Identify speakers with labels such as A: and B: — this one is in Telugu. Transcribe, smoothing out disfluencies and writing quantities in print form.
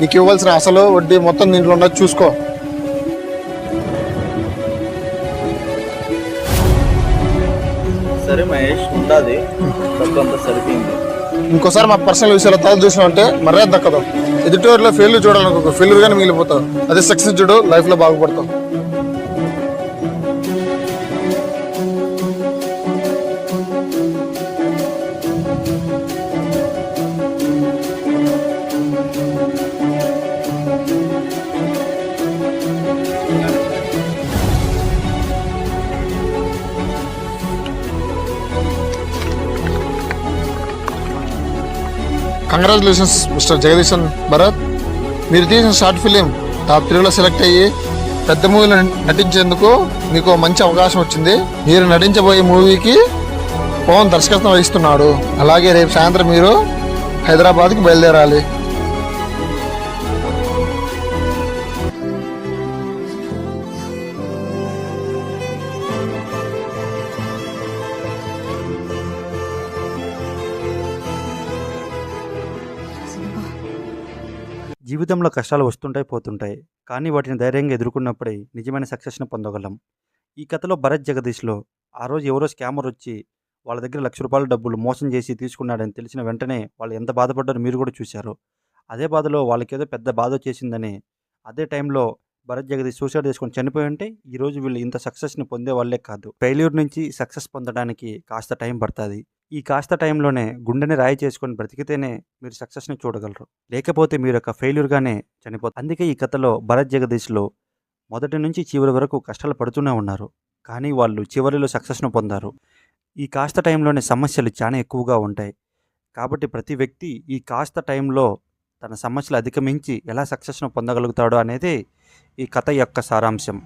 A: నీకు ఇవ్వాల్సిన అసలు వడ్డీ మొత్తం దీంట్లో ఉన్నది చూసుకో.
B: సరే మహేష్, ఉండాది డబ్బంతా సరిపోయింది.
A: ఇంకోసారి మా పర్సనల్ విషయాలు తల చూసినావంటే మర్యాద దక్కదు. ఎదుటివారిలో ఫెయిల్యూర్ చూడాలనుకో, ఫెయిల్యూర్ గానే మిగిలిపోతావు. అదే సక్సెస్ చూడు, లైఫ్ లో బాగుపడతావు. Congratulations mister Jagadeesan Bharath. మీరు తీసిన షార్ట్ ఫిలిం టాప్ 3లో సెలెక్ట్ అయ్యి పెద్ద మూవీలో నటించేందుకు మీకు మంచి అవకాశం వచ్చింది. మీరు నటించబోయే మూవీకి పవన్ దర్శకత్వం వహిస్తున్నాడు. అలాగే రేపు సాయంత్రం మీరు హైదరాబాద్కి బయలుదేరాలి.
C: జీవితంలో కష్టాలు వస్తుంటాయి, పోతుంటాయి. కానీ వాటిని ధైర్యంగా ఎదుర్కొన్నప్పుడే నిజమైన సక్సెస్ని పొందగలం. ఈ కథలో భరత్ జగదీష్లో ఆ రోజు ఎవరో స్కామర్ వచ్చి వాళ్ళ దగ్గర ₹1,00,000 డబ్బులు మోసం చేసి తీసుకున్నాడని తెలిసిన వెంటనే వాళ్ళు ఎంత బాధపడ్డారో మీరు కూడా చూశారు. అదే బాధలో వాళ్ళకేదో పెద్ద బాధ వచ్చేసిందని అదే టైంలో భరత్ జగదీష్ సూసైడ్ చేసుకొని చనిపోయి ఉంటే ఈరోజు వీళ్ళు ఇంత సక్సెస్ని పొందే వాళ్ళే కాదు. ఫెయిల్యూర్ నుంచి సక్సెస్ పొందడానికి కాస్త టైం పడుతుంది. ఈ కాస్త టైంలోనే గుండెని రాయి చేసుకొని బ్రతికితేనే మీరు సక్సెస్ని చూడగలరు. లేకపోతే మీరు ఒక ఫెయిల్యూర్గానే చనిపోతారు. అందుకే ఈ కథలో భరత్ జగదీష్లో మొదటి నుంచి చివరి వరకు కష్టాలు పడుతూనే ఉన్నారు. కానీ వాళ్ళు చివరిలో సక్సెస్ను పొందారు. ఈ కాస్త టైంలోనే సమస్యలు చాలా ఎక్కువగా ఉంటాయి. కాబట్టి ప్రతి వ్యక్తి ఈ కాస్త టైంలో తన సమస్యలు అధిగమించి ఎలా సక్సెస్ను పొందగలుగుతాడో అనేది ఈ కథ యొక్క సారాంశం.